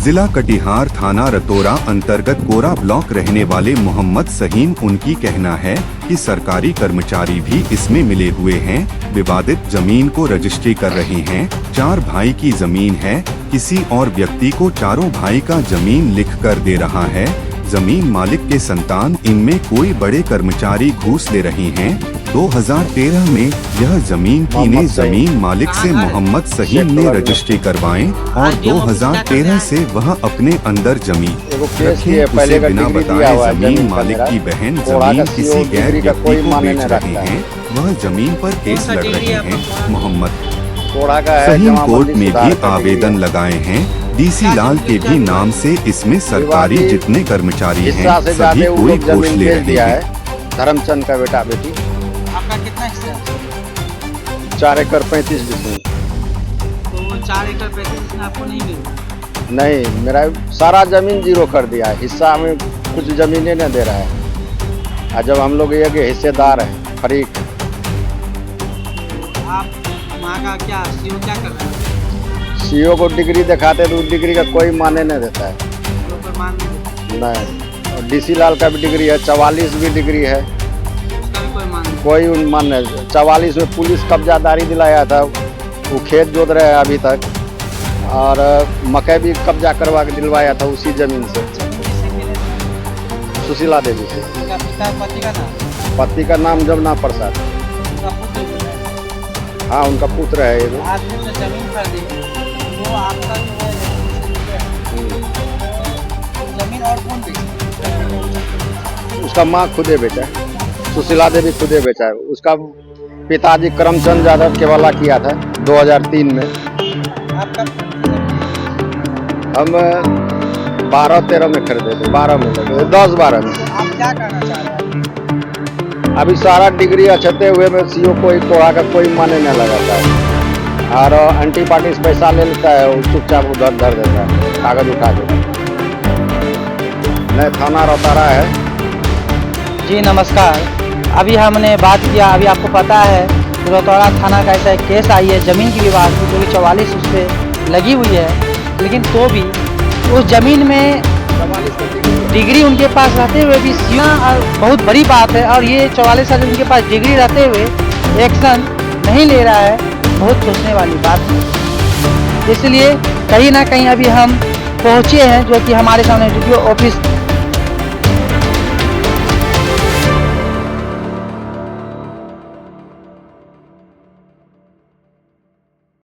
जिला कटिहार थाना रतौरा अंतर्गत कोरा ब्लॉक रहने वाले मोहम्मद सहीम, उनकी कहना है कि सरकारी कर्मचारी भी इसमें मिले हुए हैं। विवादित जमीन को रजिस्ट्री कर रहे हैं। 4 भाई की जमीन है, किसी और व्यक्ति को चारों भाई का जमीन लिख कर दे रहा है। जमीन मालिक के संतान इनमें कोई बड़े कर्मचारी घूस ले रहे हैं। 2013 में यह जमीन मालिक से मोहम्मद सहीम ने रजिस्ट्री करवाएं और 2013 से वह अपने अंदर जमीन रखे। उसे बिना बताए जमीन मालिक की बहन जमीन किसी गैर व्यक्ति को बेच रहे हैं। वह जमीन पर केस लड़ रहे हैं। मोहम्मद सहीम कोर्ट में भी आवेदन लगाए हैं। डीसी लाल के भी नाम से इसमें सरकारी जितने कर्मचारी हैं सभी कोई घूस ले रहे हैं। धर्मचंद का बेटा बेटी। आपका कितना हिस्सा है? 4 एकड़ 35 डिसमिल। तो 4 एकड़ 35 में आपको नहीं मिला? नहीं, मेरा सारा जमीन जीरो कर दिया है। हिस्सा में कुछ जमीनें न दे रहा है। और जब हम लोग ये के हिस्सेदार हैं, फरीक। आप वहाँ का क्या सीओ क्या कर रहा है? सीओ को डिग्री दिखाते तो उस डिग्री का कोई माने नहीं देता है। तो कोई मान नहीं देता? नहीं। और डीसी लाल का भी डिग्री है, 44 भी डिग्री है, उसका भी कोई मान नहीं? कोई उन मान नहीं। 44 में पुलिस कब्जादारी दिलाया था, वो खेत जोत रहे हैं अभी तक। और मकई भी कब्जा करवा के दिलवाया था उसी जमीन से, सुशीला देवी से। उनका पिता पति का नाम? पति का नाम जमुना प्रसाद। उनका पुत्र भी है? हाँ, उनका पुत्र है एगो। आपने जो जमीन खरीदी वो आपका जो है जमीन और कौन बेचा? उसका माँ खुदे बेचा है, सुशीला देवी खुदे बेचा है। उसका पिताजी करमचंद यादव केवला किया था 2003 में। आपका हम 12-13 में खरीदे थे, 12 में लगे, 10-12 में। आप क्या करना चाह रहे हैं? अभी सारा डिग्री अछते हुए में सीओ कोई कोड़ा का कोई माने नहीं लगाता है। और एंटी पार्टी से पैसा ले लेता है, वो चुपचाप उधर धर देता है कागज उठा के। नहीं, थाना रतौरा है। जी नमस्कार। अभी हमने बात किया, अभी आपको पता है रतौरा थाना का ऐसा एक केस आई है जमीन की विवाद की, जो कि 44 उस पर लगी हुई है। लेकिन तो भी उस जमीन में डिग्री उनके पास रहते हुए भी और बहुत बड़ी बात है। और ये 44 साल उनके पास डिग्री रहते हुए एक्शन नहीं ले रहा है, बहुत सोचने वाली बात है। इसलिए कहीं ना कहीं अभी हम पहुँचे हैं, जो कि हमारे सामने DPO ऑफिस